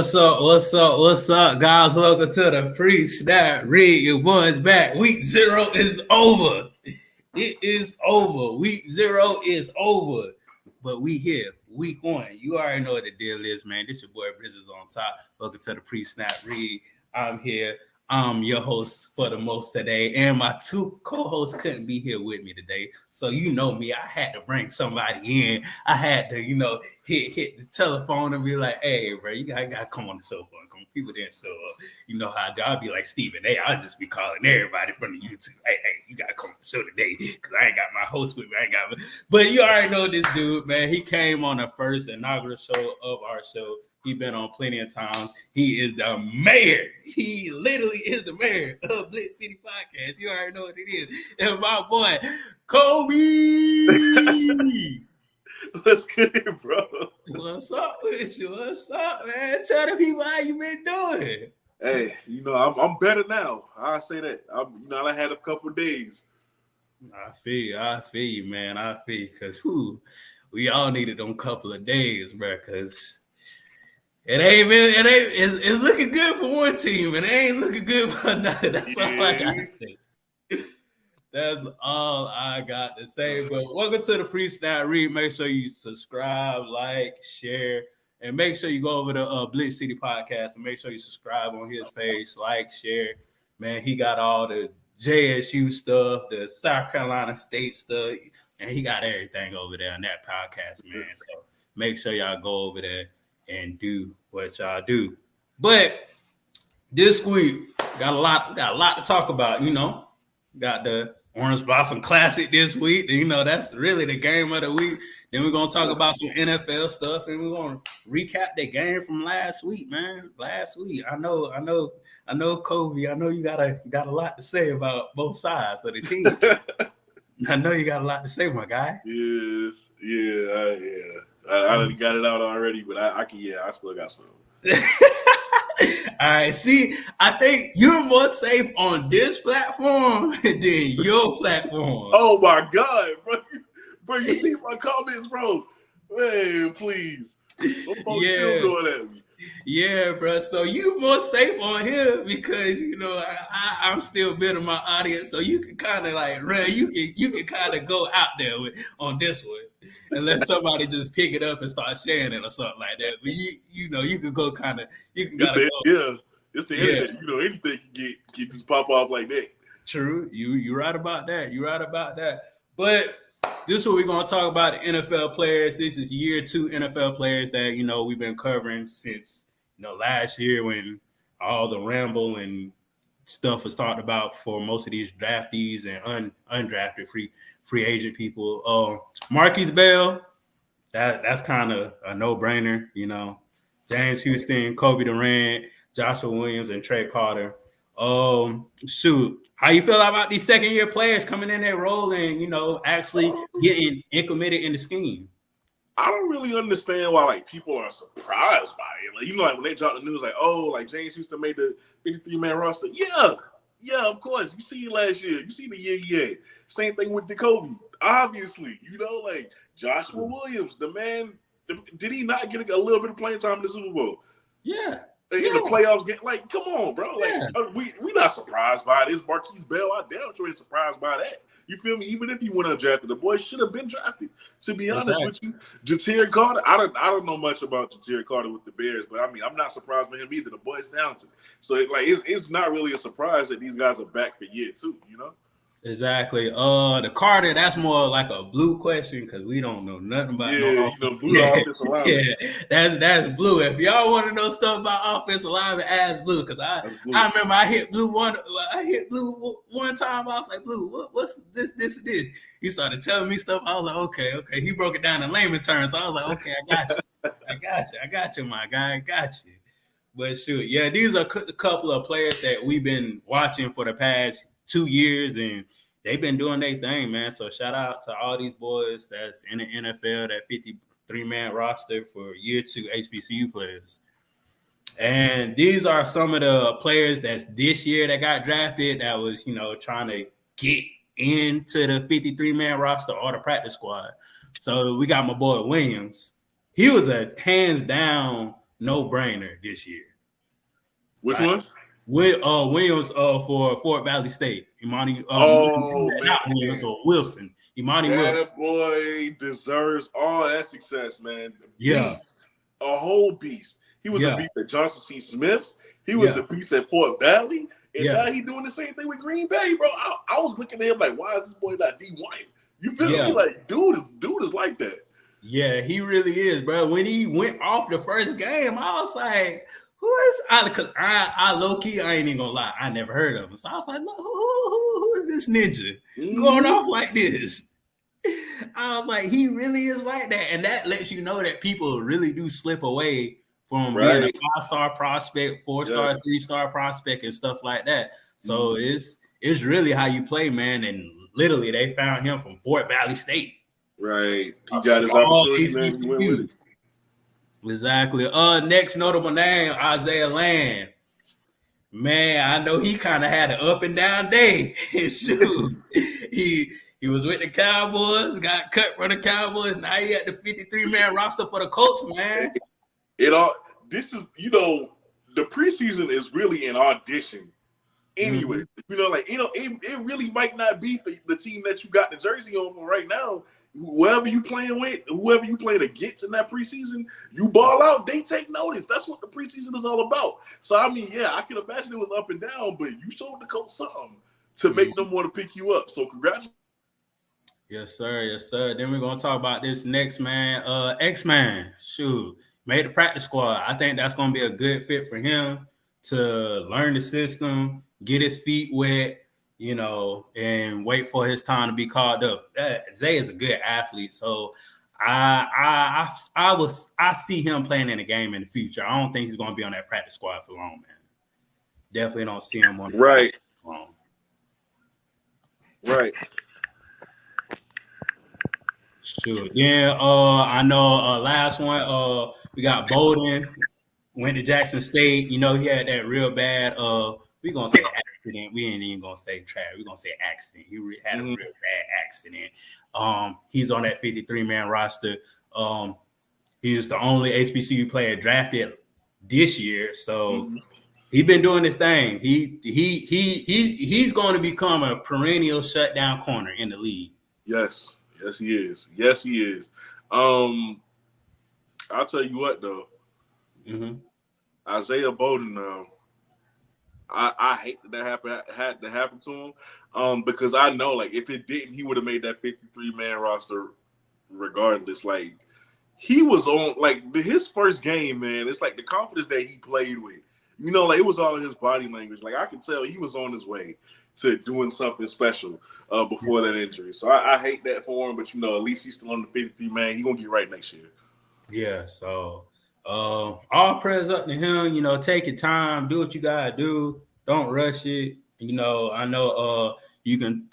What's up? What's up? What's up, guys? Welcome to the pre-snap read. Your boys back. Week 0 is over. It is over. Week 0 is over. But we here. Week 1. You already know what the deal is, man. This your boy Brizzles on top. Welcome to the pre-snap read. I'm here. I'm your host for the most today, and my two co-hosts couldn't be here with me today. So you know me, I had to bring somebody in. I had to, hit the telephone and be like, "Hey, bro, you gotta come on the show for come." People didn't show up. You know how I'll be like Stephen A. I'll just be calling everybody from the YouTube. Hey, you gotta come on the show today because I ain't got my host with me. But you already know this dude, man. He came on the first inaugural show of our show. He's been on plenty of times. He is the mayor. He literally is the mayor of Blitz City Podcast. You already know what it is. And my boy, Kobe. What's good, bro? What's up with you? What's up, man? Tell the people how you been doing. Hey, I'm better now. I say that. I had a couple of days. I feel you, man. I feel you, because we all needed them couple of days, bro, because it's looking good for one team, and it ain't looking good for another. That's all I got to say. That's all I got to say. But welcome to the pre-snap read. Make sure you subscribe, like, share, and make sure you go over to Blitz City Podcast and make sure you subscribe on his page, like, share. Man, he got all the JSU stuff, the South Carolina State stuff, and he got everything over there on that podcast, man. So make sure y'all go over there and do what y'all do. But this week, got a lot to talk about, Got the Orange Blossom Classic this week. That's really the game of the week. Then we're gonna talk about some NFL stuff, and we're gonna recap the game from last week, man. Last week. I know, Kobe. I know you got a lot to say about both sides of the team. I know you got a lot to say, my guy. Yes, yeah. I already got it out already, but I still got some. All right, see, I think you're more safe on this platform than your platform. Oh my God, bro, you see my comments, bro? Man, please. Those folks still going at me. Yeah, bro. So you more safe on here because I'm still building my audience, so you can kind of like you can kind of go out there on this one, unless somebody just pick it up and start sharing it or something like that. But you can go kind of it's the internet. Anything can just pop off like that. True, you're right about that. But this is what we're going to talk about, the NFL players. This is year 2 NFL players that, we've been covering since, last year when all the ramble and stuff was talked about for most of these draftees and undrafted free agent people. Marquise Bell, that's kind of a no-brainer, James Houston, Kobe Durant, Joshua Williams, and Trey Carter. How you feel about these second-year players coming in their role and, actually getting implemented in the scheme? I don't really understand why, people are surprised by it. When they dropped the news, James Houston made the 53-man roster. Yeah, of course. You see it last year. You see the year he had. Same thing with Kobe. Obviously, Joshua Williams, the man, did he not get a little bit of playing time in the Super Bowl? Yeah. In the playoffs, come on, bro. We not surprised by this. Marquise Bell, I damn sure ain't surprised by that. You feel me? Even if he went undrafted, the boy should have been drafted. To be honest with you, Ja'Tyre Carter, I don't know much about Ja'Tyre Carter with the Bears, but I'm not surprised by him either. The boy's talented, so it's not really a surprise that these guys are back for year 2. Exactly. The Carter, that's more like a blue question because we don't know nothing about blue offensive lineman. Yeah, that's blue. If y'all want to know stuff about offensive lineman, ask blue. Because I remember I hit blue one time. I was like, Blue, what's this? He started telling me stuff. I was like, okay. He broke it down in layman terms. So I was like, okay, I got you, my guy. I got you. But shoot, yeah, these are a couple of players that we've been watching for the past 2 years, and they've been doing their thing, man. So shout out to all these boys that's in the NFL, that 53-man roster for year 2 HBCU players. And these are some of the players that's this year that got drafted that was, trying to get into the 53-man roster or the practice squad. So we got my boy Williams. He was a hands down no-brainer this year. Which one? Williams for Fort Valley State. Imani. Not Williams or Wilson. Imani Wilson. That boy deserves all that success, man. Yeah, beast, a whole beast. He was a beast at Johnson C. Smith. He was a beast at Fort Valley, and now he doing the same thing with Green Bay, bro. I was looking at him like, why is this boy not D White? You feel me? Like, dude is like that. Yeah, he really is, bro. When he went off the first game, I was like, who is because I low key, I ain't even gonna lie, I never heard of him. So I was like, who is this ninja going off like this? I was like, he really is like that. And that lets you know that people really do slip away from being a 5-star prospect, 4-star, 3-star prospect, and stuff like that. So it's really how you play, man. And literally, they found him from Fort Valley State. Right. He got his opportunity, man. He went with it. Exactly. Next notable name, Isaiah Land. Man, I know he kind of had an up and down day. Shoot. He was with the Cowboys, got cut from the Cowboys. Now he at the 53-man roster for the Colts, man. This is, the preseason is really an audition anyway. It really might not be for the team that you got the jersey on for right now. Whoever you playing with, whoever you playing against in that preseason, you ball out, they take notice. That's what the preseason is all about. So, I mean, I can imagine it was up and down, but you showed the coach something to make them want to pick you up. So, congratulations. Yes, sir. Yes, sir. Then we're going to talk about this next man, X-Man. Shoot, made the practice squad. I think that's going to be a good fit for him to learn the system, get his feet wet, and wait for his time to be called up. Zay is a good athlete, so I see him playing in a game in the future. I don't think he's going to be on that practice squad for long, man. Definitely don't see him on the practice squad for long. Right. Sure. Then I know last one we got Bowden, went to Jackson State. He had that real bad we're gonna say accident. We ain't even gonna say trap. We're gonna say accident. He had a real bad accident. He's on that 53-man roster. He was the only HBCU player drafted this year, so he's been doing his thing. He's going to become a perennial shutdown corner in the league. Yes, he is. Yes, he is. I'll tell you what though. Isaiah Bowden now. I hate that had to happen to him, because I know, like, if it didn't, he would have made that 53-man roster regardless. Like, he was on, like, his first game, man, it's like the confidence that he played with. Like, it was all in his body language. Like, I could tell he was on his way to doing something special before that injury. So I hate that for him, but, at least he's still on the 53-man. He's going to get right next year. Yeah, so all prayers up to him. Take your time, do what you gotta do, don't rush it. I know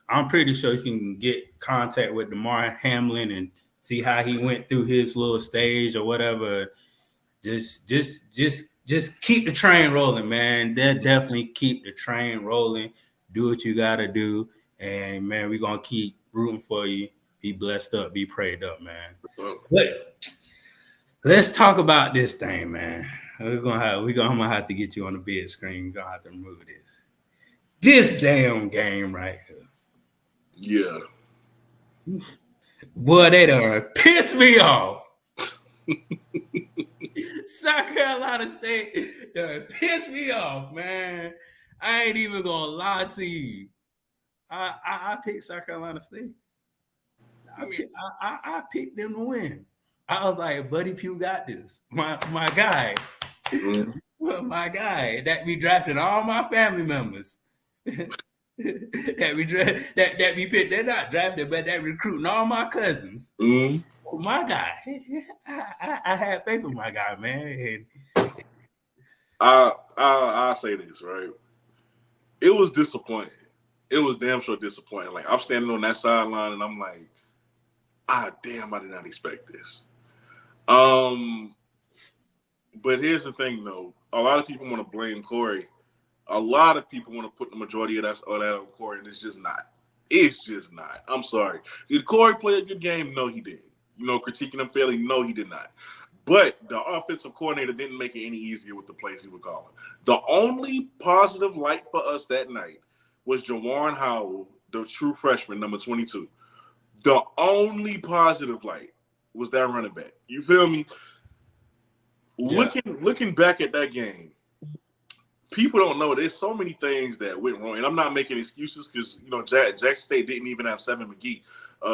I'm pretty sure you can get contact with Damar Hamlin and see how he went through his little stage or whatever. Just keep the train rolling, man. Definitely keep the train rolling. Do what you gotta do, and man, we're gonna keep rooting for you. Be blessed up, be prayed up, man. But let's talk about this thing, man. I'm gonna have to get you on the big screen. We're gonna have to remove this damn game right here. Yeah. Boy, they done pissed me off. South Carolina State done pissed me off, man. I ain't even gonna lie to you. I picked South Carolina State. I picked them to win. I was like, Buddy Pugh got this. My guy. My guy that be drafting all my family members. that we picked. They're not drafted, but that recruiting all my cousins. My guy. I had faith in my guy, man. I'll say this, right? It was disappointing. It was damn sure disappointing. Like, I'm standing on that sideline and I'm like, damn, I did not expect this. But here's the thing, though. A lot of people want to blame Corey. A lot of people want to put the majority of that on Corey, and it's just not. It's just not. I'm sorry. Did Corey play a good game? No, he didn't. Critiquing him fairly? No, he did not. But the offensive coordinator didn't make it any easier with the plays he was calling. The only positive light for us that night was Jawan Howell, the true freshman, number 22. The only positive light was that running back. You feel me? Yeah. Looking back at that game, people don't know there's so many things that went wrong. And I'm not making excuses because, Jackson State didn't even have Seven McGee.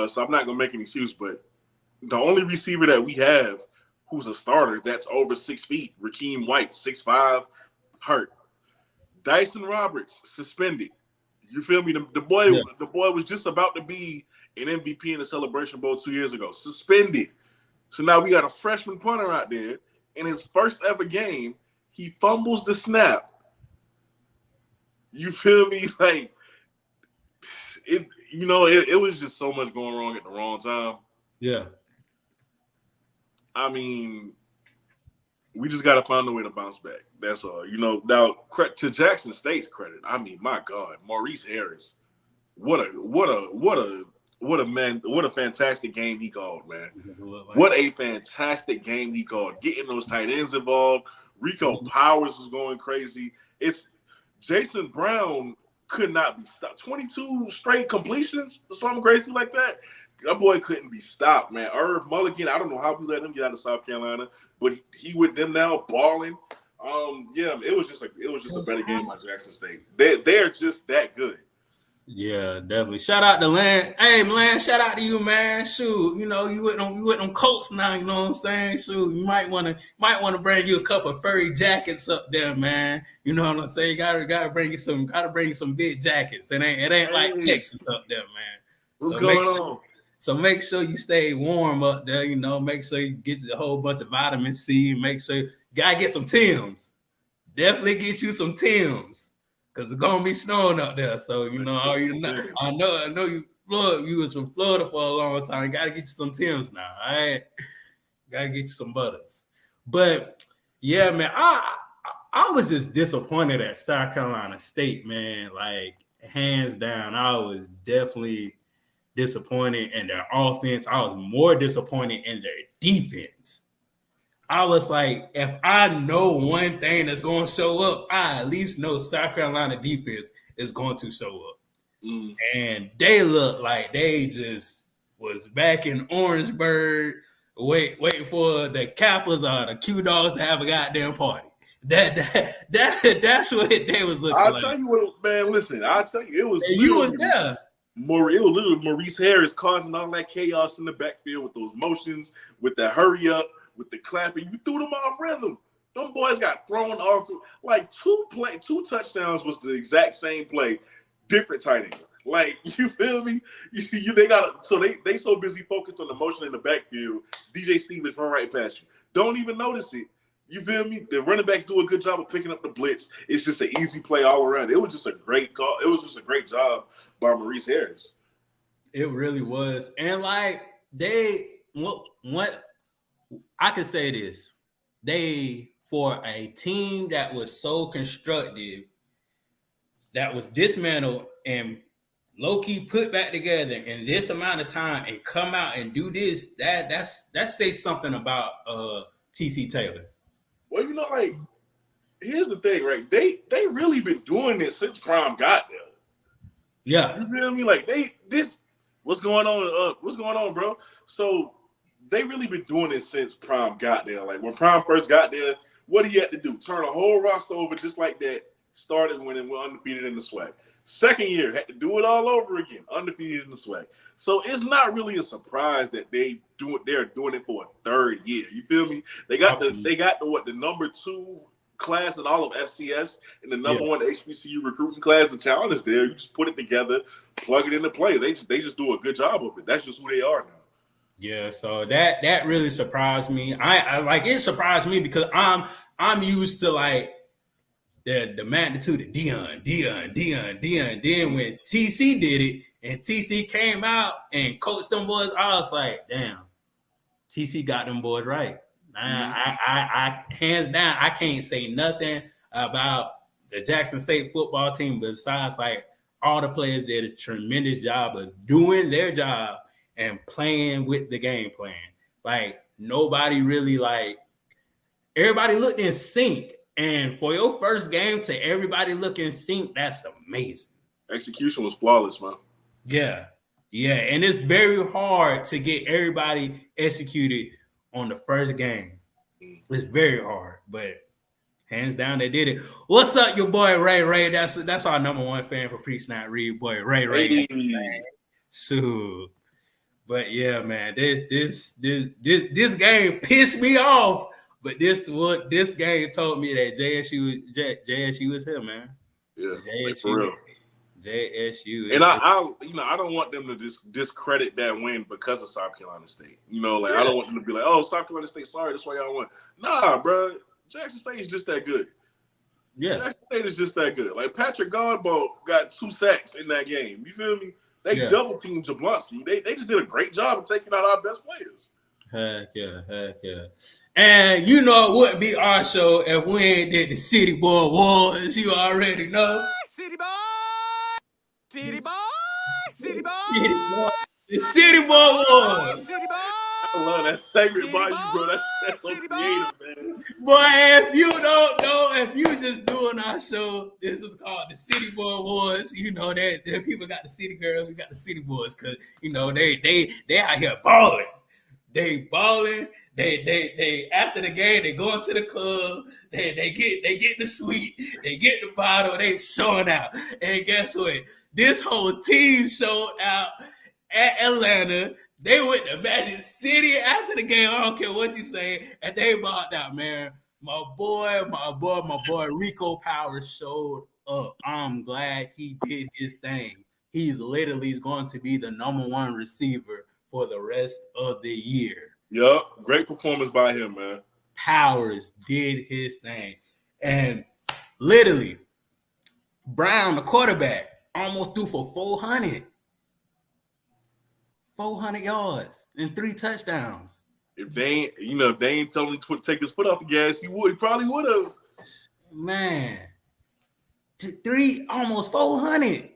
So I'm not going to make an excuse. But the only receiver that we have who's a starter that's over 6 feet, Rakeem White, 6'5", hurt. Dyson Roberts, suspended. You feel me? The boy was just about to be an MVP in the Celebration Bowl 2 years ago. Suspended. So now we got a freshman punter out there. In his first ever game, he fumbles the snap. You feel me? Like, it was just so much going wrong at the wrong time. Yeah. I mean, we just got to find a way to bounce back. That's all. Now, to Jackson State's credit, I mean, my God, Maurice Harris, what a fantastic game he called, man. What a fantastic game he called. Getting those tight ends involved. Rico Powers was going crazy. It's Jason Brown could not be stopped. 22 straight completions or something crazy like that. That boy couldn't be stopped, man. Irv Mulligan, I don't know how we let him get out of South Carolina, but he with them now balling. It was just a better game by Jackson State. They're just that good. Yeah, definitely. Shout out to Lan. Hey, Lan, shout out to you, man. Shoot, you with them Colts now. You know what I'm saying? Shoot, you might want to bring you a couple of furry jackets up there, man. You know what I'm saying? Gotta bring you some big jackets. It ain't like Texas up there, man. What's going on? So make sure you stay warm up there. Make sure you get a whole bunch of vitamin C. Make sure you gotta get some Timbs. Definitely get you some Timbs. Because it's gonna be snowing up there, so I know you was from Florida for a long time. You gotta get you some Timbs now. All right, gotta get you some butters. But yeah, man, I was just disappointed at South Carolina State, man. Like hands down, I was definitely disappointed in their offense. I was more disappointed in their defense. I was like, if I know one thing that's going to show up, I at least know South Carolina defense is going to show up. And they look like they just was back in Orangeburg, waiting for the Kappas or the Q-Dogs to have a goddamn party. That's what they was looking like. I'll tell you what, man, listen, I'll tell you, it was... And you was there. It was literally Maurice Harris causing all that chaos in the backfield with those motions, with the hurry up, with the clapping. You threw them off rhythm. Them boys got thrown off. Like two touchdowns was the exact same play, different tight end. Like, you feel me? They so busy focused on the motion in the backfield. DJ Stevens run right past you. Don't even notice it. You feel me? The running backs do a good job of picking up the blitz. It's just an easy play all around. It was just a great call. It was just a great job by Maurice Harris. It really was. And like what I can say this. For a team that was so constructive, that was dismantled and low-key put back together in this amount of time and come out and do this, that says something about TC Taylor. Well, here's the thing, right? They really been doing this since Prime got there. Yeah. You feel me? Like what's going on? What's going on, bro? So they really been doing this since Prime got there. Like when Prime first got there, what he had to do? Turn a whole roster over just like that. Started when it was undefeated in the SWAC. Second year, had to do it all over again, undefeated in the SWAC. So it's not really a surprise that they're doing it for a third year. You feel me? They got the number 2 class in all of FCS and the number 1 HBCU recruiting class. The talent is there. You just put it together, plug it into play. They just do a good job of it. That's just who they are now. Yeah, so that really surprised me. I like it surprised me because I'm used to like the magnitude of Deion. Then when TC did it and TC came out and coached them boys, I was like, damn, TC got them boys right. I hands down, I can't say nothing about the Jackson State football team besides like all the players did a tremendous job of doing their job and playing with the game plan. Like nobody really like everybody looked in sync. And for your first game to everybody look in sync, that's amazing. Execution was flawless, man. Yeah. And it's very hard to get everybody executed on the first game. It's very hard, but hands down, they did it. What's up, your boy Ray? That's our number one fan for Pre-Snap Read, boy Ray. Hey. So, but yeah, man, this game pissed me off. But this game told me that JSU is here, man. Yeah, for real. JSU. And I don't want them to discredit that win because of South Carolina State. I don't want them to be like, oh, South Carolina State, sorry, that's why y'all won. Nah, bro. Jackson State is just that good. Yeah. Jackson State is just that good. Like Patrick Godbolt got 2 sacks in that game. You feel me? They double teamed Jablonski. They just did a great job of taking out our best players. Heck yeah. And it wouldn't be our show if we ain't did the City Boy Wars. You already know. City Boy! City Boy! The City Boy Wars. City Boy! I love that segment by you, bro. That's so creative, man. Boy, if you don't know, if you just doing our show, this is called the City Boy Wars. That people got the City Girls, we got the City Boys, because they out here balling. They balling. They after the game, they go into the club. They get the suite. They get the bottle. They showing out. And guess what? This whole team showed out at Atlanta. They went to Magic City after the game. I don't care what you say. And they bought out, man. My boy Rico Powers showed up. I'm glad he did his thing. He's literally going to be the number 1 receiver for the rest of the year. Yup, great performance by him, man. Powers did his thing. And literally, Brown, the quarterback, almost threw for 400 yards and 3 touchdowns. If they ain't told him to take his foot off the gas, he probably would have. Man, 3 almost 400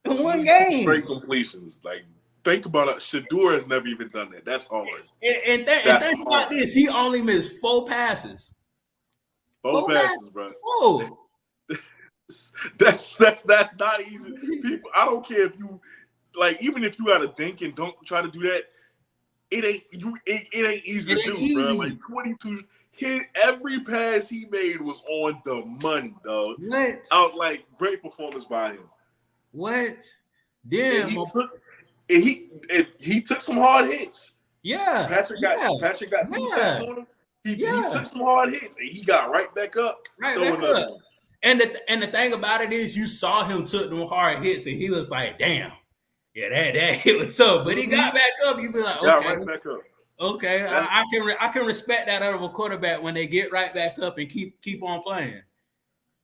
in one game. Straight completions, like. Think about it. Shedeur has never even done that. That's hard. And think about this. He only missed 4 passes. 4 passes, bro. 4. That's not easy. People, I don't care if you even if you got to think and don't try to do that. It ain't easy to do, bro. Like 22. Every pass he made was on the money, dog. What? Great performance by him. What? Damn. He took some hard hits. Yeah. Patrick got 2 sacks on him. He took some hard hits and he got right back up. And the thing about it is you saw him took them hard hits and he was like, damn. Yeah, that hit was tough. But he got back up. You be like, okay. Got right back up. Okay. I can respect that out of a quarterback when they get right back up and keep on playing.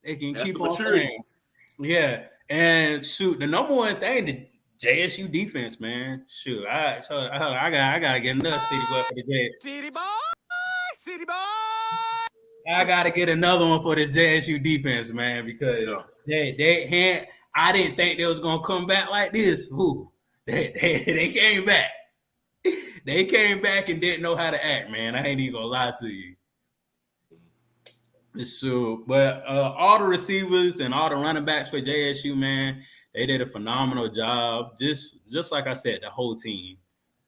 They can keep on playing. Yeah. And shoot, the number one thing that JSU defense, man. Shoot, I gotta get another City Boy for the City Boy. I gotta get another one for the JSU defense, man, because I didn't think they was gonna come back like this. They came back. They came back and didn't know how to act, man. I ain't even gonna lie to you. So, but all the receivers and all the running backs for JSU, man. They did a phenomenal job. Just like I said, the whole team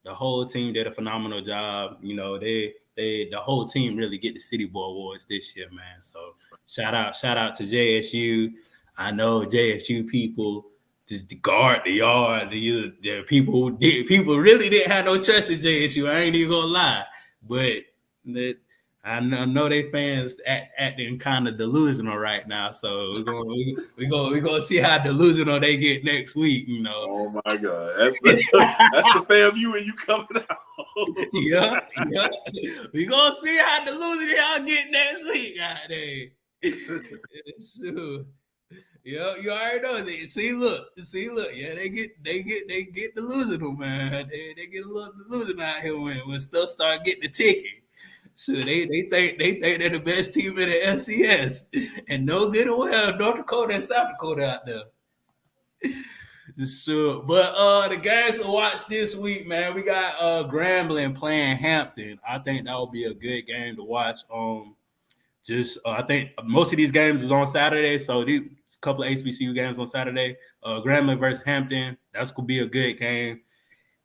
did a phenomenal job. The whole team really get the City Boy Awards this year, man. So shout out to JSU. I know JSU people, the guard, the yard, the people really didn't have no trust in JSU. I ain't even gonna lie, but I know they fans acting kind of delusional right now, so we're gonna see how delusional they get next week. Oh my God, that's the fan view and you coming out. yeah, we gonna see how delusional y'all get next week. God dang. Sure. Yeah, you already know. See, look. Yeah, they get delusional, man. They get a little delusional out here when stuff start getting the ticket. So they think they're the best team in the FCS, and no good and well North Dakota and South Dakota out there. So, but the guys to watch this week, man, we got Grambling playing Hampton. I think that will be a good game to watch. I think most of these games is on Saturday, so these a couple of HBCU games on Saturday. Grambling versus Hampton, that's gonna be a good game.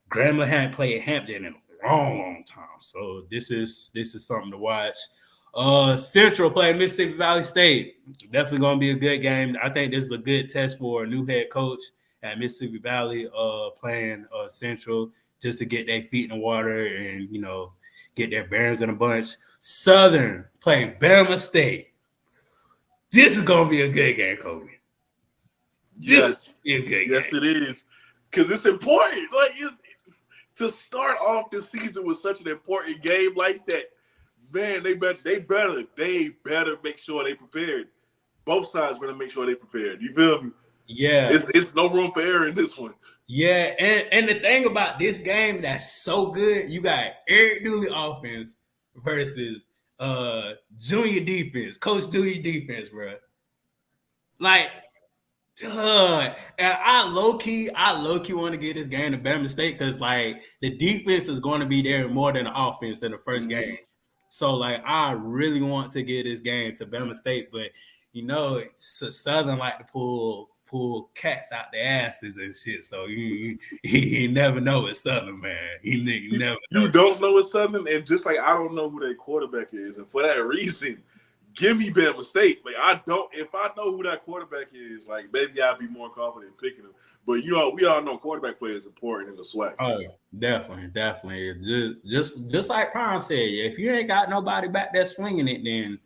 Grambling hadn't played Hampton in a long time, so this is something to watch. Central playing Mississippi Valley State, definitely gonna be a good game. I think this is a good test for a new head coach at Mississippi Valley, playing Central just to get their feet in the water and get their bearings in a bunch. Southern playing Bama State. This is gonna be a good game, Kobe. Yes, it is, because it's important. Like to start off the season with such an important game like that, man. They better make sure they prepared. Both sides better make sure they prepared. You feel me? Yeah, it's no room for error in this one. Yeah, and the thing about this game that's so good, you got Eric Dooley offense versus junior defense, Coach Dooley defense, bro. Like, and I low key want to get this game to Bama State because like the defense is going to be there more than the offense in the first game. So like I really want to get this game to Bama State, but Southern like to pull cats out their asses and shit. So you never know it's Southern, man. You never know. You don't know it's Southern, and just like I don't know who their quarterback is, and for that reason, give me Bama State. Like if I know who that quarterback is, like maybe I'll be more confident in picking him. But we all know quarterback play is important in the SWAC. Oh, definitely. Just like Prime said, if you ain't got nobody back there slinging it, then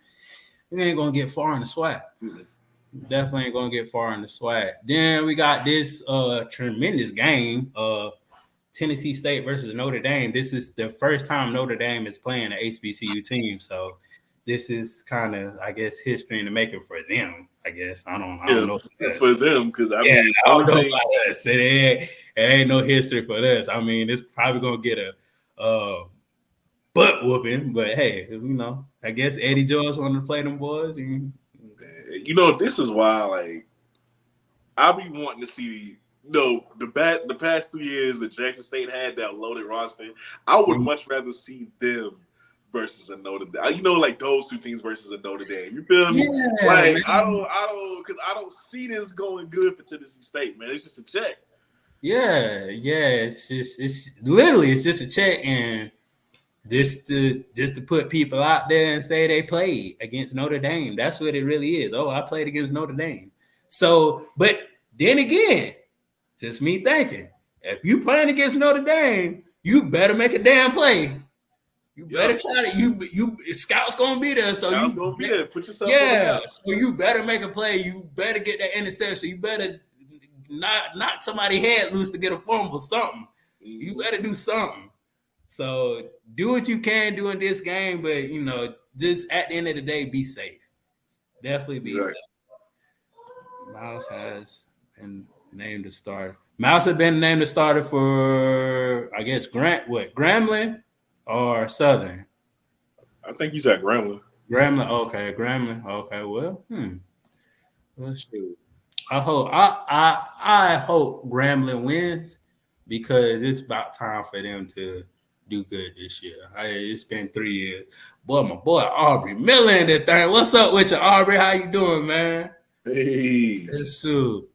you ain't gonna get far in the SWAC. Mm-hmm. Definitely ain't gonna get far in the SWAC. Then we got this tremendous game, Tennessee State versus Notre Dame. This is the first time Notre Dame is playing an HBCU team, so this is kind of, I guess, history in the making for them. I guess I don't know for them because I don't know about us. It ain't no history for us. I mean, it's probably gonna get a butt whooping, but hey, I guess Eddie George wanted to play them boys. This is why, like, I be wanting to see, the past 2 years that Jackson State had that loaded roster. I would much rather see them versus a Notre Dame. Like those two teams versus a Notre Dame. You feel me? Yeah, like, man. I don't see this going good for Tennessee State, man. It's just a check. Yeah. It's just a check, and just to put people out there and say they played against Notre Dame. That's what it really is. Oh, I played against Notre Dame. So, but then again, just me thinking, if you playing against Notre Dame, you better make a damn play. You better try to. You scouts gonna be there, so you gonna be there. Put yourself. Yeah, so you better make a play. You better get that interception. You better not knock somebody's head loose to get a fumble. Something. You better do something. So do what you can do in this game, but just at the end of the day, be safe. Definitely be safe. Miles has been named the starter. Miles has been named the starter for, I guess, Grambling or Southern? I think he's at Grambling. Grambling, okay. Well, let's do. I hope Grambling wins because it's about time for them to do good this year. It's been 3 years. Boy, my boy Aubrey Miller in that thing. What's up with you, Aubrey? How you doing, man? Hey. It's true.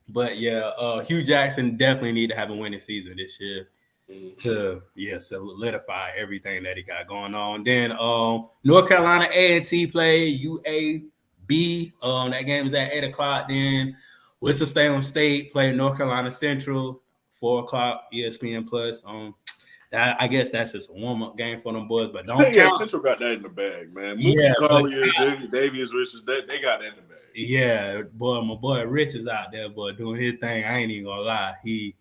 But yeah, Hugh Jackson definitely need to have a winning season this year to solidify everything that he got going on. Then North Carolina A&T play UAB. That game is at 8:00. Then Winston-Salem State play North Carolina Central 4:00 ESPN Plus. I guess that's just a warm-up game for them boys, but don't count. Central got that in the bag, man. Yeah, Collier, Davius Richards, they got that in the bag. Yeah, boy, my boy Rich is out there, boy, doing his thing. I ain't even gonna lie. He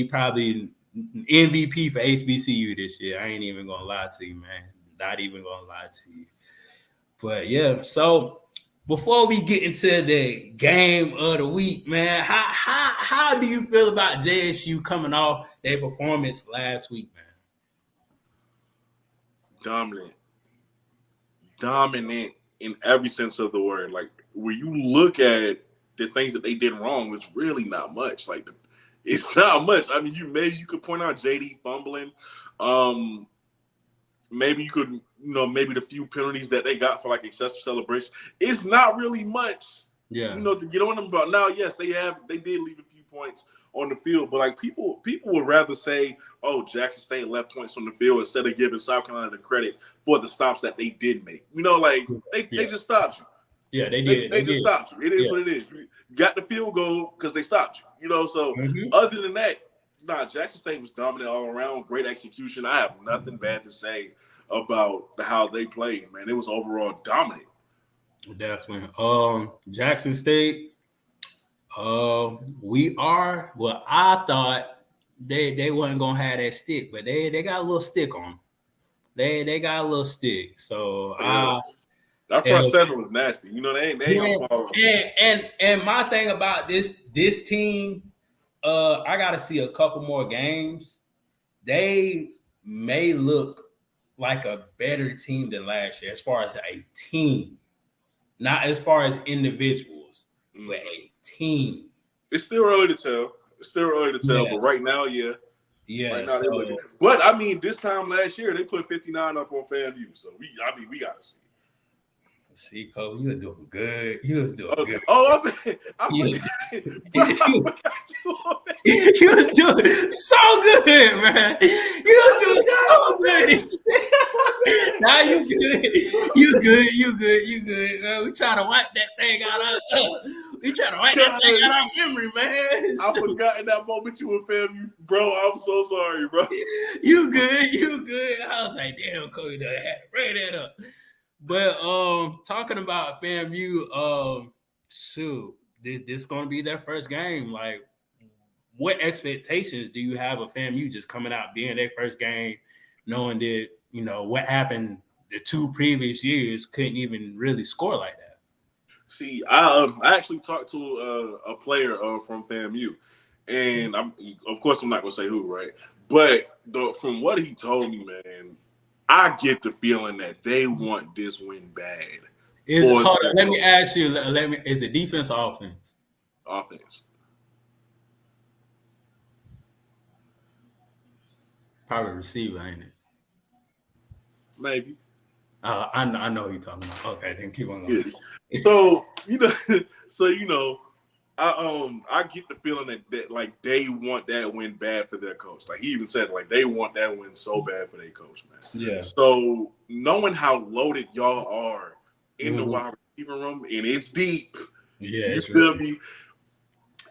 probably MVP for HBCU this year. I ain't even gonna lie to you, man. Not even gonna lie to you. But yeah, so before we get into the game of the week, man, how do you feel about JSU coming off their performance last week, man? Dominant in every sense of the word. Like, when you look at the things that they did wrong, it's really not much. Like, it's not much. I mean, maybe you could point out JD fumbling. Maybe you could, maybe the few penalties that they got for like excessive celebration. It's not really much, to get on them about. Now, yes, they did leave a few points on the field, but like people would rather say, oh, Jackson State left points on the field instead of giving South Carolina the credit for the stops that they did make. They just stopped you. Yeah, they did. They just stopped you. It is what it is. You got the field goal because they stopped you. So other than that, Jackson State was dominant all around. Great execution. I have nothing bad to say about how they played, man. It was overall dominant. Definitely. Jackson State, I thought they wasn't gonna have that stick, but they got a little stick on them. They got a little stick. So that front seven was nasty. They ain't gonna and my thing about this team, I gotta see a couple more games. They may look like a better team than last year as far as a team, not as far as individuals, but a team. It's still early to tell. But right now, yeah. Right now, so, but I mean, this time last year they put 59 up on FAMU, so we gotta see. See, Cole, you're doing good. You're doing good. Oh, you're doing so good, man. You're doing so good. Now you good. You good. Man, we trying to wipe that thing out of our memory, man. I forgot in that moment you were FAMU, bro. I'm so sorry, bro. You good. I was like, damn, Cole, you had to bring that up. But talking about FAMU, this is gonna be their first game. Like, what expectations do you have of FAMU just coming out being their first game, knowing that what happened the 2 previous years, couldn't even really score like that? See, I actually talked to a player from FAMU, and I'm not gonna say who, right? But from what he told me, man, I get the feeling that they want this win bad. Let me ask you. Is it defense or offense? Offense. Probably receiver, ain't it? Maybe. I know who you're talking about. Okay, then keep on going. Yeah. I get the feeling that like they want that win bad for their coach. Like he even said, like they want that win so bad for their coach, man. Yeah. So knowing how loaded y'all are in the wide receiver room, and it's deep. Yeah. You feel me?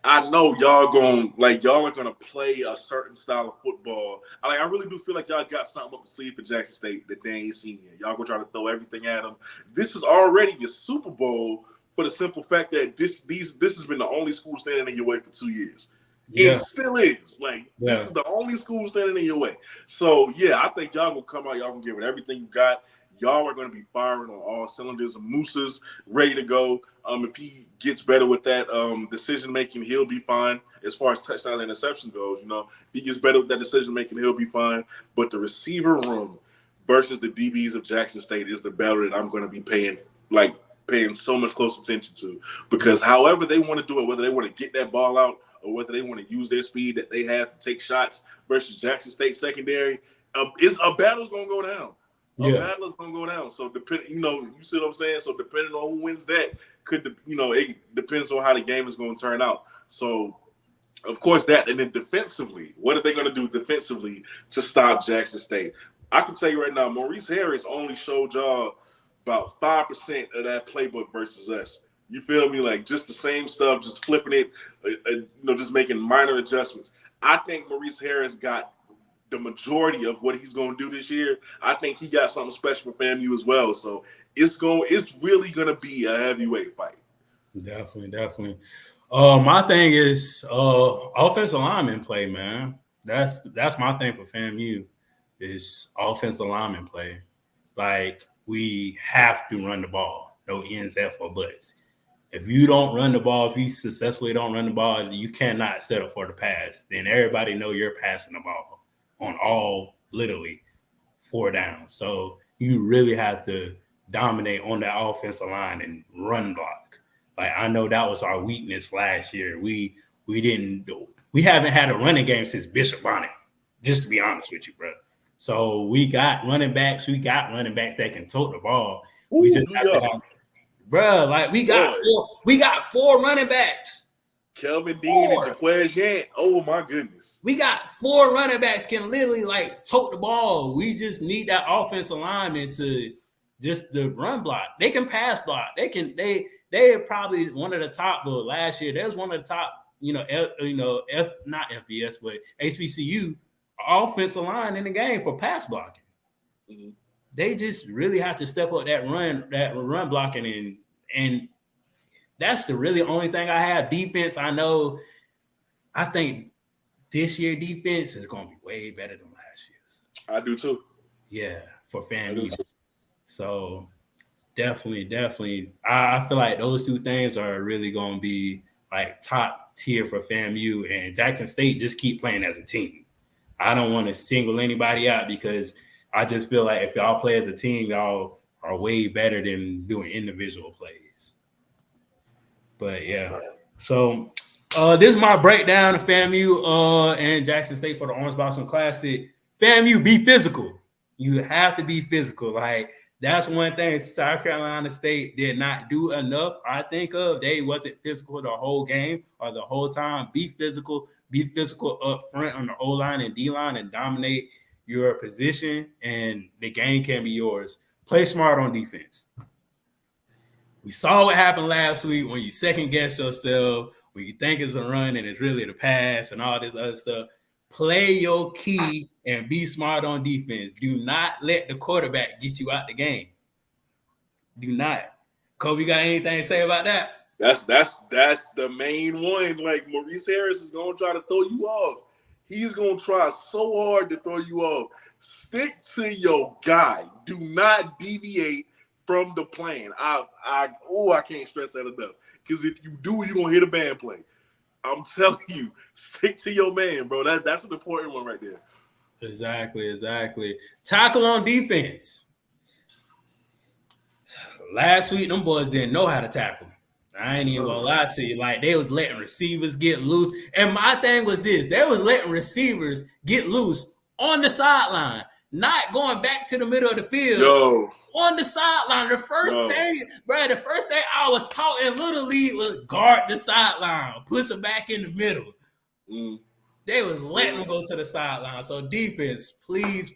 I know y'all are gonna play a certain style of football. I really do feel like y'all got something up the sleeve for Jackson State that they ain't seen yet. Y'all gonna try to throw everything at them. This is already your Super Bowl. For the simple fact that this has been the only school standing in your way for 2 years. Yeah. It still is. This is the only school standing in your way. So, yeah, I think y'all going to come out. Y'all going to give it everything you got. Y'all are going to be firing on all cylinders. Moosa's ready to go. If he gets better with that decision-making, he'll be fine. As far as touchdown and interception goes, if he gets better with that decision-making, he'll be fine. But the receiver room versus the DBs of Jackson State is the battle that I'm going to be paying so much close attention to, because however they want to do it, whether they want to get that ball out or whether they want to use their speed that they have to take shots versus Jackson State secondary, a battle's going to go down. Battle is going to go down. So you see what I'm saying? So depending on who wins that, it depends on how the game is going to turn out. So of course that, and then defensively, what are they going to do defensively to stop Jackson State? I can tell you right now, Maurice Harris only showed y'all about 5% of that playbook versus us. You feel me? Like just the same stuff, just flipping it, just making minor adjustments. I think Maurice Harris got the majority of what he's going to do this year. I think he got something special for FAMU as well. So it's really going to be a heavyweight fight. Definitely. My thing is offensive lineman play, man. That's my thing for FAMU is offensive lineman play. Like, we have to run the ball. No ends, F, or buts. If you don't run the ball, if you successfully don't run the ball, you cannot settle for the pass. Then everybody know you're passing the ball on all, literally, 4 downs. So you really have to dominate on that offensive line and run block. Like, I know that was our weakness last year. We haven't had a running game since Bishop Bonnet, just to be honest with you, bro. So we got running backs. We got running backs that can tote the ball. Ooh, we just have to have, bro. Like we got four running backs. Kelvin Dean and Jaquez Yant. Oh my goodness. We got 4 running backs can literally like tote the ball. We just need that offensive lineman to just the run block. They can pass block. They are probably one of the top. Well, last year there was one of the top. Not FBS, but HBCU offensive line in the game for pass blocking. Mm-hmm. They just really have to step up that run blocking and that's the really only thing I have. Defense, I think this year defense is going to be way better than last year's. I do too. Yeah, for FAMU. So definitely. I feel like those two things are really going to be like top tier for FAMU, and Jackson State just keep playing as a team. I don't want to single anybody out because I just feel like if y'all play as a team, y'all are way better than doing individual plays. But yeah, so this is my breakdown of FAMU and Jackson State for the Orange Blossom Classic. FAMU, be physical. You have to be physical. Like that's one thing South Carolina State did not do enough. I think of they wasn't physical the whole game or the whole time. Be physical up front on the O line and D line and dominate your position, and the game can be yours. Play smart on defense. We saw what happened last week when you second guess yourself, when you think it's a run and it's really the pass and all this other stuff. Play your key and be smart on defense. Do not let the quarterback get you out the game. Do not. Kobe, got anything to say about that? That's the main one. Like Maurice Harris is gonna try to throw you off. He's gonna try so hard to throw you off. Stick to your guy. Do not deviate from the plan. I can't stress that enough. Because if you do, you're gonna hit a band play. I'm telling you, stick to your man, bro. That's an important one right there. Exactly. Tackle on defense. Last week, them boys didn't know how to tackle. I ain't even gonna lie to you. Like, they was letting receivers get loose. And my thing was this. They was letting receivers get loose on the sideline, not going back to the middle of the field. Yo. On the sideline. The first thing I was taught in Little League was guard the sideline, push them back in the middle. They was letting them go to the sideline. So defense, please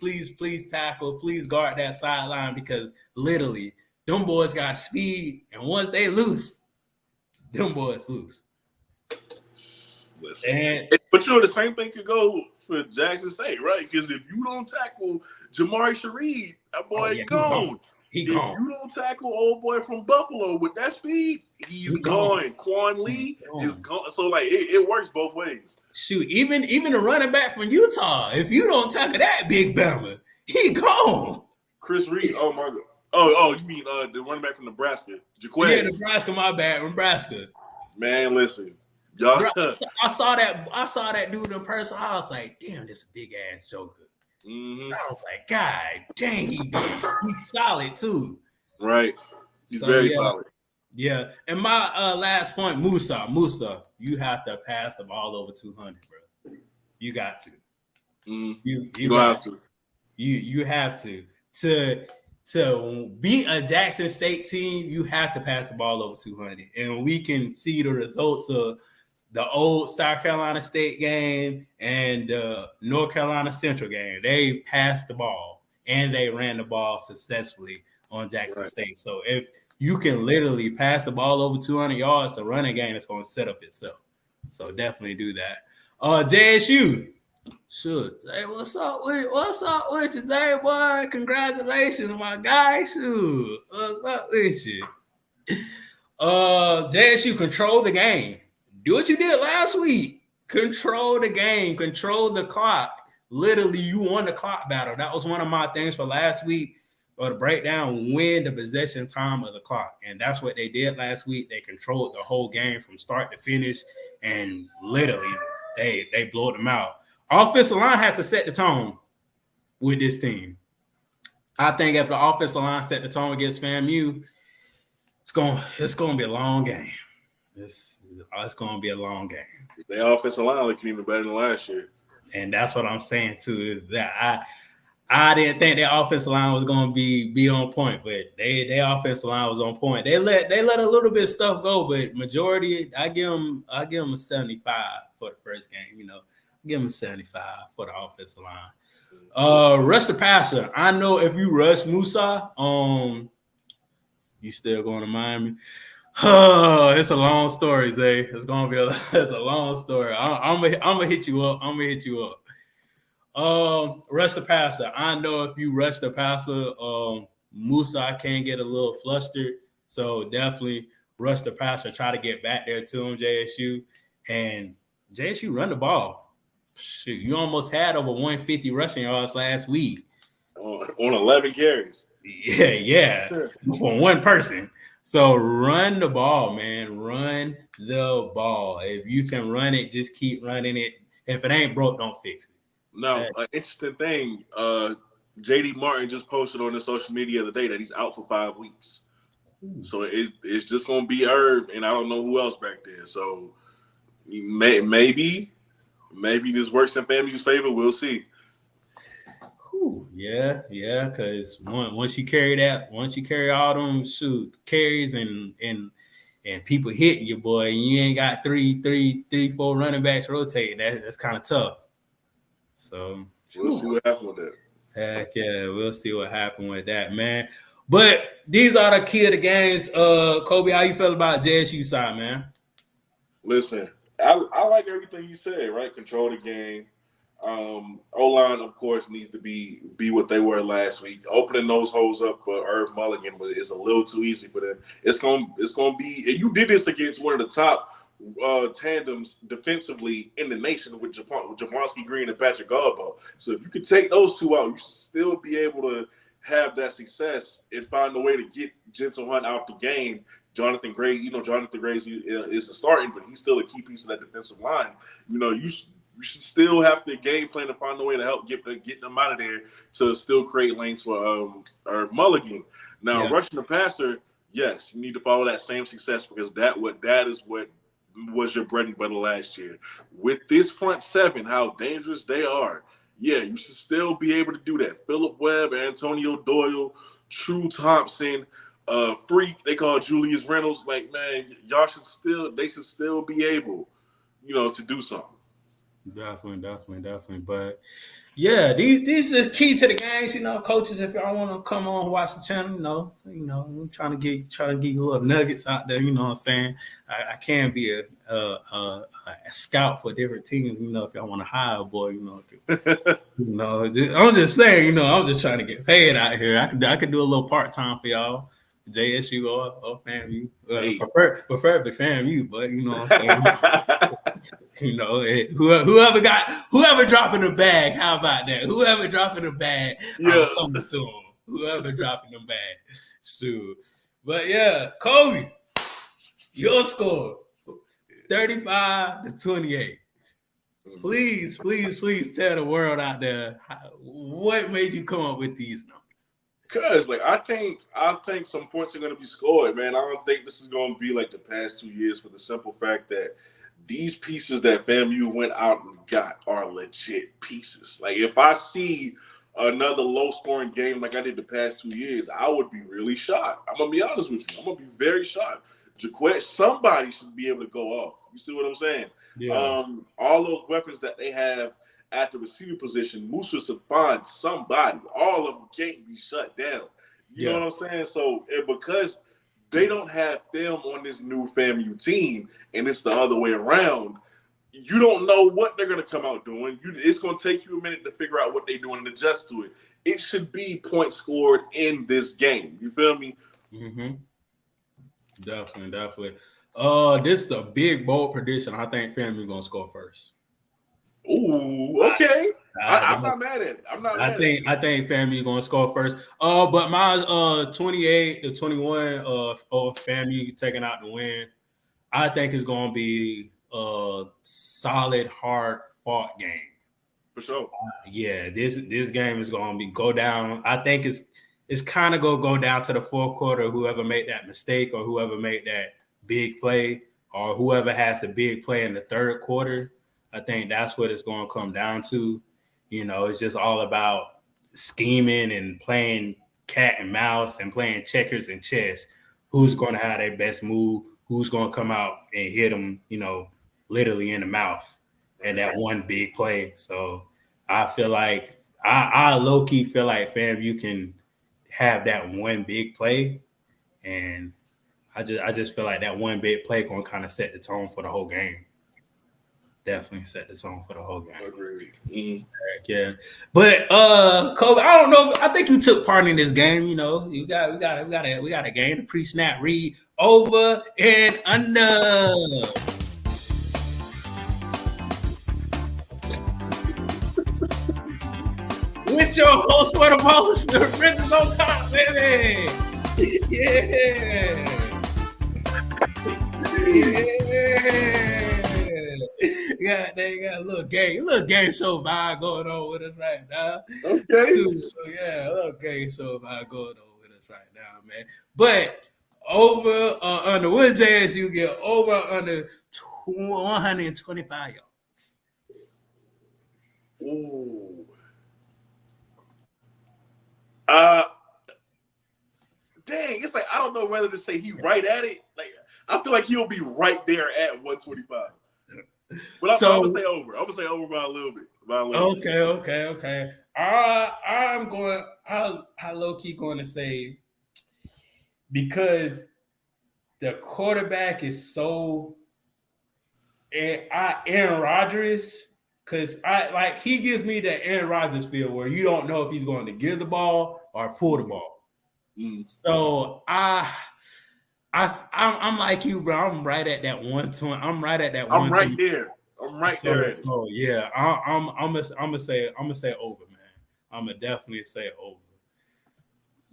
tackle, please guard that sideline because literally them boys got speed, and once they loose, them boys loose. But the same thing could go for Jackson State, right? Because if you don't tackle Jamari Shareed, that boy gone. He gone. If you don't tackle old boy from Buffalo with that speed, he's gone. Quan Lee is gone. So like it works both ways. Shoot, even the running back from Utah, if you don't tackle that big Bama, he gone. Chris Reed. Oh my God. Oh, you mean the running back from Nebraska? Jaquez. Yeah, Nebraska. My bad, Nebraska. Man, listen. Y'all. Bro, I saw that dude in person. I was like, damn, this big ass joker. Mm-hmm. I was like, God dang, he's solid too. Right. He's very solid. Yeah. And my last point, Musa, you have to pass the ball over 200, bro. You got to. You have to. You have to. To beat a Jackson State team, you have to pass the ball over 200. And we can see the results of the old South Carolina State game and the North Carolina Central game. They passed the ball and they ran the ball successfully on Jackson State. So if you can literally pass the ball over 200 yards, the running game is going to set up itself. So definitely do that. JSU. Shoot. Hey, what's up with you, Zay, boy? Congratulations, my guy. Shoot. What's up with you? JSU control the game. Do what you did last week. Control the game. Control the clock. Literally, you won the clock battle. That was one of my things for last week. Or the breakdown, win the possession time of the clock. And that's what they did last week. They controlled the whole game from start to finish. And literally, they blew them out. Offensive line has to set the tone with this team. I think if the offensive line set the tone against FAMU, it's going to be a long game. It's going to be a long game. The offensive line looking even better than last year. And that's what I'm saying, too, is that I didn't think their offensive line was gonna be on point, but their offensive line was on point. They let a little bit of stuff go, but majority I give them a 75 for the first game. You know, give them a 75 for the offensive line. Rush the passer. I know if you rush Musa, you still going to Miami. It's a long story, Zay. It's gonna be it's a long story. I'm gonna hit you up. Rush the passer. I know if you rush the passer, Musa can get a little flustered. So definitely rush the passer. Try to get back there to him, JSU. And JSU run the ball. Shoot, you almost had over 150 rushing yards last week. On 11 carries. Yeah. For one person. So run the ball, man. Run the ball. If you can run it, just keep running it. If it ain't broke, don't fix it. Now, an interesting thing, J.D. Martin just posted on his social media the other day that he's out for 5 weeks. So it's just going to be Herb, and I don't know who else back there. So maybe this works in FAMU's favor. We'll see. Yeah, because once you carry all them carries and people hitting you, boy, and you ain't got three, 4 running backs rotating, that's kind of tough. So we'll see what happens with that. Heck yeah, we'll see what happens with that, man. But these are the key of the games. Kobe, how you feel about JSU side, man? Listen, I like everything you said, right? Control the game. O-line, of course, needs to be what they were last week. Opening those holes up for Herb Mulligan is a little too easy for them. It's gonna be. And you did this against one of the top tandems defensively in the nation with Japonski Green and Patrick Garbo. So if you could take those two out, you should still be able to have that success and find a way to get Jensen Hunt out the game. Jonathan Gray, Jonathan Gray is a starting, but he's still a key piece of that defensive line. You should still have to game plan to find a way to help get them out of there to still create lanes for Mulligan. Now, rushing the passer, yes, you need to follow that same success because that is what was your bread and butter last year. With this front seven, how dangerous they are, you should still be able to do that. Phillip Webb, Antonio Doyle, True Thompson, Freak, they call Julius Reynolds. Like, man, they should still be able, to do something. Definitely. But yeah, these are key to the games, coaches. If y'all want to come on and watch the channel, I'm trying to give you little nuggets out there. You know what I'm saying? I can be a scout for different teams. If y'all want to hire a boy, I'm just saying. I'm just trying to get paid out here. I could do a little part time for y'all. JSU or FAMU, preferably FAMU, but whoever dropping the bag, how about that? Whoever dropping the bag, I'm coming to them. Whoever dropping the bag, sure. But yeah, Kobe, your score 35-28. Please tell the world out there what made you come up with these numbers. Cause I think some points are going to be scored, man. I don't think this is going to be like the past 2 years for the simple fact that these pieces that FAMU went out and got are legit pieces. Like if I see another low-scoring game like I did the past 2 years, I would be really shocked. I'm gonna be honest with you. I'm gonna be very shocked. Jaquette, somebody should be able to go off. You see what I'm saying? Yeah. All those weapons that they have at the receiver position, Musa should find somebody. All of them can't be shut down. You know what I'm saying? So because they don't have film on this new FAMU team, and it's the other way around, you don't know what they're going to come out doing. It's going to take you a minute to figure out what they're doing and adjust to it. It should be points scored in this game. You feel me? Mm-hmm. Definitely. This is a big, bold prediction. I think FAMU going to score first. Ooh, okay. I'm not mad at it. I think FAMU going to score first. But my 28-21 FAMU taking out the win. I think it's going to be a solid, hard fought game. For sure. This game is going to go down. I think it's kind of going to go down to the fourth quarter. Whoever made that mistake or whoever made that big play or whoever has the big play in the third quarter. I think that's what it's going to come down to. It's just all about scheming and playing cat and mouse and playing checkers and chess, who's going to have their best move, who's going to come out and hit them, literally in the mouth and that one big play. So I feel like I low key feel like FAMU can have that one big play, and I just feel like that one big play going to kind of set the tone for the whole game. Definitely set the tone for the whole game. Agreed. Mm-hmm. Yeah, but Kobe, I don't know. I think you took part in this game. We got a game to pre-snap read over and under. With your host for the most, the Princess on top, baby. Yeah. Yeah, they got a little game show vibe going on with us right now. Okay. Yeah, a little game show vibe going on with us right now, man. But over under what jazz you get over under 125 yards. Ooh. Dang, it's like I don't know whether to say he right at it. Like I feel like he'll be right there at 125. But I'm gonna say over. I'm gonna say over by a little bit. Okay. I low key going to say, because the quarterback is so Aaron Rodgers, because he gives me the Aaron Rodgers feel where you don't know if he's going to give the ball or pull the ball. So I'm like you, bro. I'm right at that 120. I'm right at that. I'm right there. there. So yeah, I'm gonna say over, man. I'm gonna definitely say over.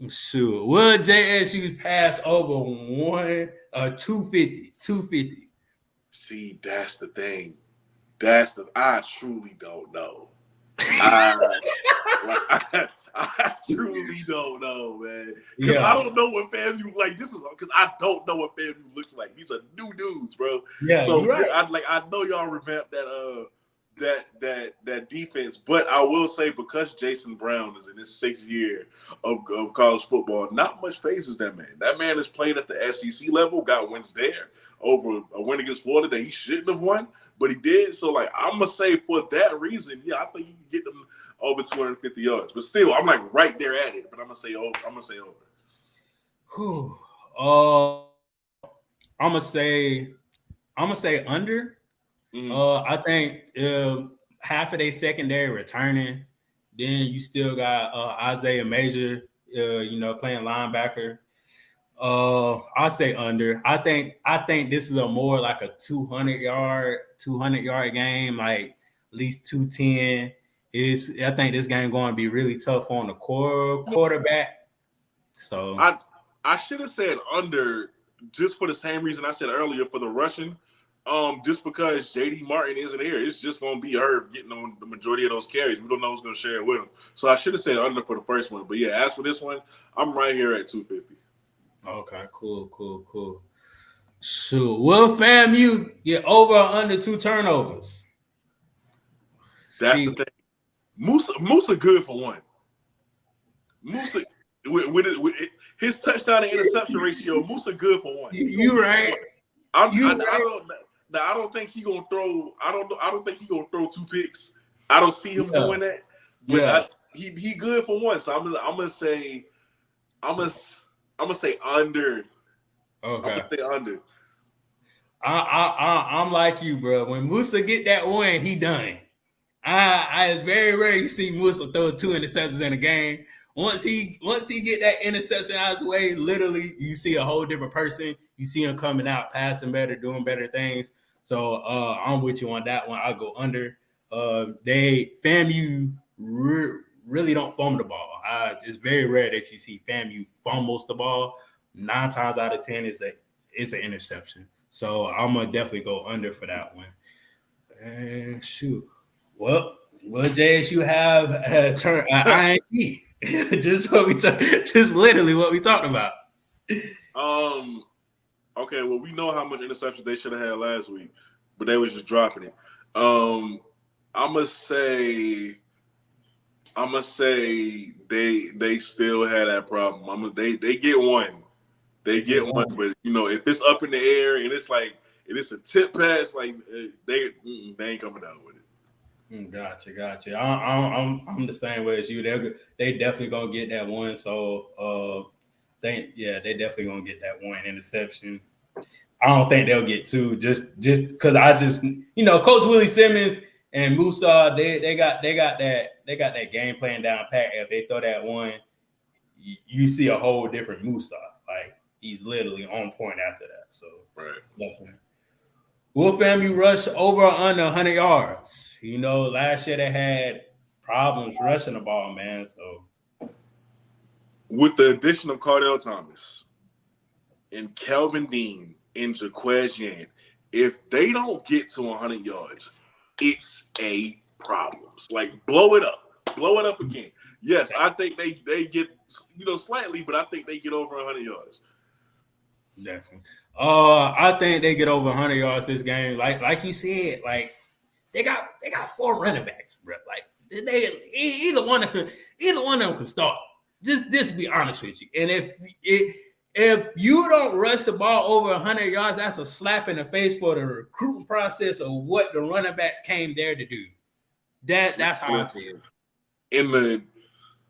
Sure. Will JSU pass over 250? See, that's the thing. I truly don't know. I truly don't know, man. Because I don't know what FAMU because I don't know what FAMU looks like. These are new dudes, bro. Yeah, so you're right. I know y'all revamped that defense, but I will say because Jason Brown is in his 6th year of college football, not much phases that man. That man has played at the SEC level, got wins there over a win against Florida that he shouldn't have won, but he did. So I'm gonna say for that reason, yeah, I think you can get them over 250 yards. But still, I'm right there at it. But I'm gonna say over. I'm gonna say under. Mm-hmm. I think half of their secondary returning. Then you still got Isaiah Major, playing linebacker. I'll say under. I think this is a more like a 200 yard game, like at least 210. I think this game going to be really tough on the quarterback. So I should have said under just for the same reason I said earlier for the rushing. Just because JD Martin isn't here, it's just going to be Herb getting on the majority of those carries. We don't know who's going to share it with him. So I should have said under for the first one. But yeah, as for this one, I'm right here at 250. Okay, cool. So will FAMU get over or under 2 turnovers? That's the thing. Musa good for one. Musa with his touchdown and interception ratio, Musa good for one. You right. I don't think he gonna throw. I don't think he gonna throw 2 picks. I don't see him doing that. But he good for one. So I'm gonna say under. Okay. I'm gonna say under. I'm like you, bro. When Musa get that one, he done. It's very rare you see Musa throw 2 interceptions in a game. Once he get that interception out of his way, literally you see a whole different person. You see him coming out, passing better, doing better things. So I'm with you on that one. I'll go under. FAMU really don't fumble the ball. It's very rare that you see FAMU fumbles the ball. 9 times out of 10 it's an interception. So I'm gonna definitely go under for that one. And shoot. Well, JSU have INT. just literally what we talked about. Okay, well, we know how much interceptions they should have had last week, but they was just dropping it. I'm gonna say I'm gonna say they still had that problem. They get one. They get one, but if it's up in the air and it's like and it's a tip pass, like they ain't coming down with it. Gotcha. I'm the same way as you. They definitely gonna get that one. So they definitely gonna get that one interception. I don't think they'll get two. Just because Coach Willie Simmons and Musa, they got that game plan down pat. If they throw that one, you see a whole different Musa. Like he's literally on point after that. So right, definitely. Will FAMU rush over or under 100 yards? Last year they had problems rushing the ball, man. So with the addition of Cardell Thomas and Kelvin Dean and Jaquez Yant, if they don't get to 100 yards, it's a problem. Like blow it up again. Yes, I think they get slightly, but I think they get over 100 yards. Definitely. I think they get over 100 yards this game. Like you said, like they got 4 running backs, bro. Like either one of them can start. Just to be honest with you. And if you don't rush the ball over 100 yards, that's a slap in the face for the recruiting process of what the running backs came there to do. That's how I feel.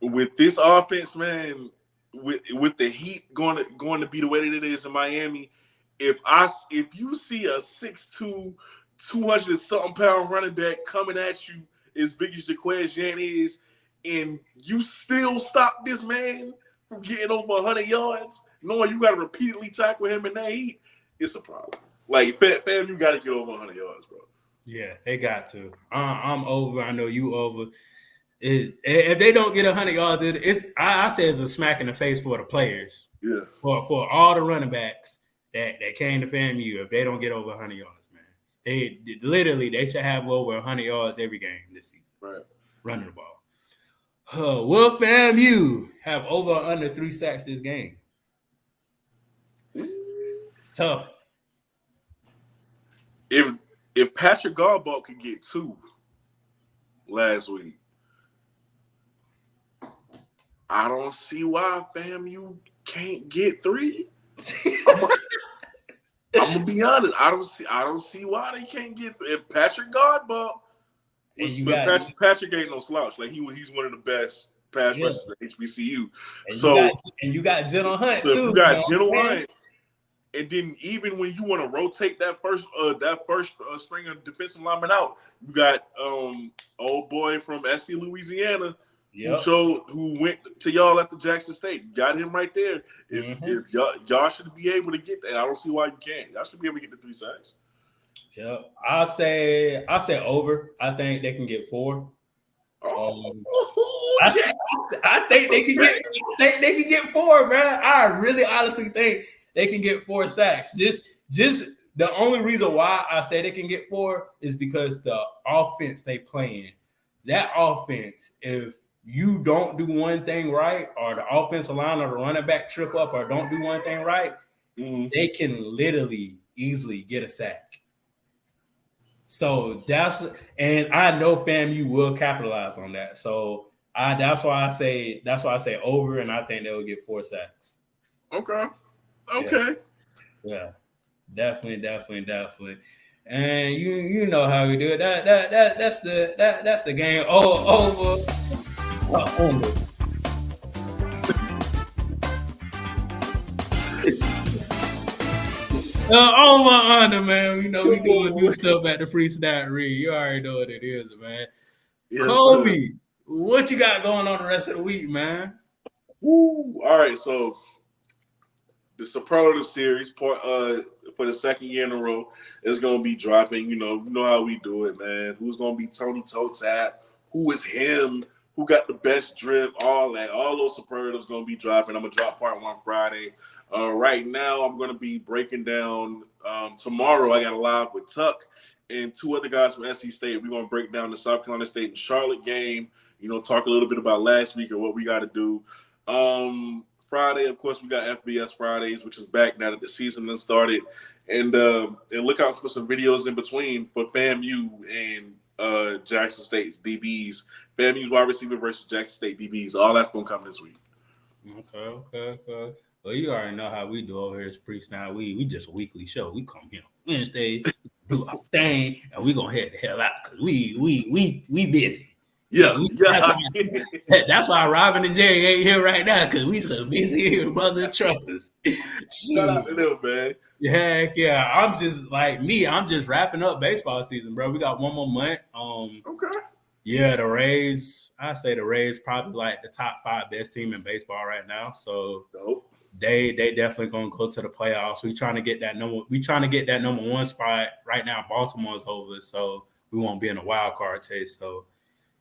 With this offense, man, with the heat going to be the way that it is in Miami, if you see a 6'2", 200-something pound running back coming at you as big as Jaquez Yant is, and you still stop this man from getting over 100 yards, knowing you got to repeatedly tackle him in that heat, it's a problem. Like, fam, you got to get over 100 yards, bro. Yeah, they got to. I'm over. I know you over. If they don't get 100 yards, I say it's a smack in the face for the players. Yeah. For all the running backs that came to FAMU, if they don't get over 100 yards, man, they should have over 100 yards every game this season. Right. Running the ball. Will FAMU have over or under 3 sacks this game? It's tough. If Patrick Garbault could get 2 last week, I don't see why FAMU can't get 3. I'm gonna be honest. I don't see why they can't get 3. If Patrick Garbault, Patrick ain't no slouch. Like he's one of the best pass rushers at HBCU. You got General Hunt too. You got General Hunt. And then even when you want to rotate that first string of defensive linemen out, you got old boy from SC Louisiana who went to y'all at the Jackson State. You got him right there. If y'all should be able to get that, I don't see why you can't. Y'all should be able to get the 3 sacks. Yeah, I say over. I think they can get 4. I think they can get. They can get 4, man. I really honestly think they can get 4 sacks. Just the only reason why I say they can get 4 is because the offense they playing. That offense, if you don't do one thing right, or the offensive line or the running back trip up or don't do one thing right, they can literally easily get a sack. So and I know FAMU will capitalize on that. So that's why I say over, and I think they'll get 4 sacks. Okay. Yeah. Definitely. And you know how we do it. That's the game. Over. Over under, man. We doing new stuff at the Freestyle Read. You already know what it is, man. Yes, Kobe, what you got going on the rest of the week, man? Woo. All right, so the Superlative Series for the second year in a row is going to be dropping. You know how we do it, man. Who's going to be Tony Toe Tap? Who is him? Who got the best drip? All those superlatives going to be dropping. I'm going to drop part 1 Friday. Right now, I'm going to be breaking down tomorrow. I got a live with Tuck and 2 other guys from SC State. We're going to break down the South Carolina State and Charlotte game. Talk a little bit about last week and what we got to do. Friday, of course, we got FBS Fridays, which is back now that the season has started. And look out for some videos in between for FAMU and Jackson State's DBs. FAMU's wide receiver versus Jackson State DBs. All that's gonna come this week. Okay. Well, you already know how we do over here as Priest Now. We just a weekly show. We come here on Wednesday, do our thing, and we gonna head the hell out because we busy. Yeah. That's why Robin and Jerry ain't here right now because we so busy here, brother truckers. Shout out to them, man. Heck yeah. I'm just like me. I'm just wrapping up baseball season, bro. We got one more month. Okay. Yeah, the Rays. I say the Rays probably like the top 5 best team in baseball right now. So dope. They definitely gonna go to the playoffs. We trying to get that number 1 spot right now. Baltimore's over, so we won't be in a wild card chase. So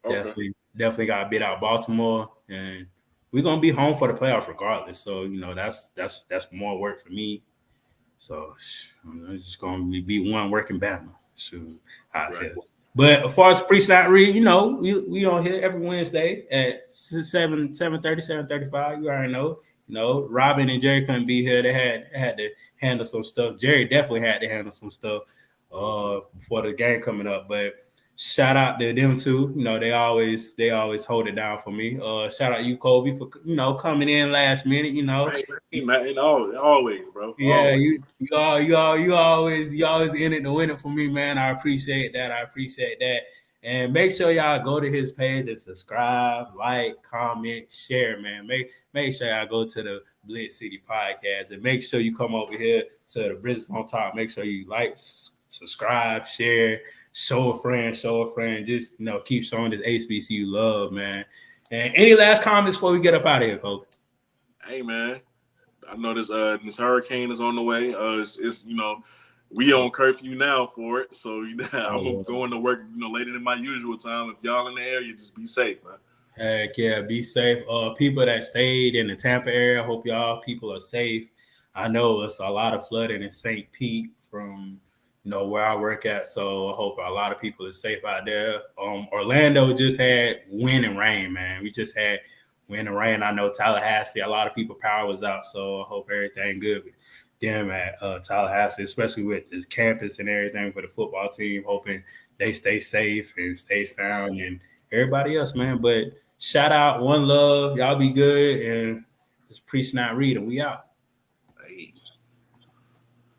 definitely gotta beat out Baltimore, and we're gonna be home for the playoffs regardless. So that's more work for me. So I'm just gonna be one working Batman. Out here. But as far as Priest Not Read, we on here every Wednesday at 7:30, 7:35. You already know. Robin and Jerry couldn't be here. They had to handle some stuff. Jerry definitely had to handle some stuff before the game coming up. But shout out to them too. They always hold it down for me. Shout out you, Kobe, for coming in last minute. Always, bro. Yeah, always. you always in it to win it for me, man. I appreciate that. And make sure y'all go to his page and subscribe, like, comment, share, man. Make sure y'all go to the Blitz City Podcast and make sure you come over here to the Bridges on Top. Make sure you like, subscribe, share, show a friend. Just keep showing this HBCU love, man. And any last comments before we get up out of here, Kobe? Hey, man. I know this hurricane is on the way. We on curfew now for it, so I'm going to work later than my usual time. If y'all in the area, just be safe, man. Heck yeah, be safe. People that stayed in the Tampa area, hope y'all people are safe. I know it's a lot of flooding in St. Pete from where I work at, so I hope a lot of people are safe out there. Orlando just had wind and rain, man. We just had wind and rain. I know Tallahassee, a lot of people power was out, so I hope everything good with them at Tallahassee, especially with the campus and everything for the football team, hoping they stay safe and stay sound, and everybody else, man. But shout out, one love, y'all be good, and just Preach Not Read, and we out.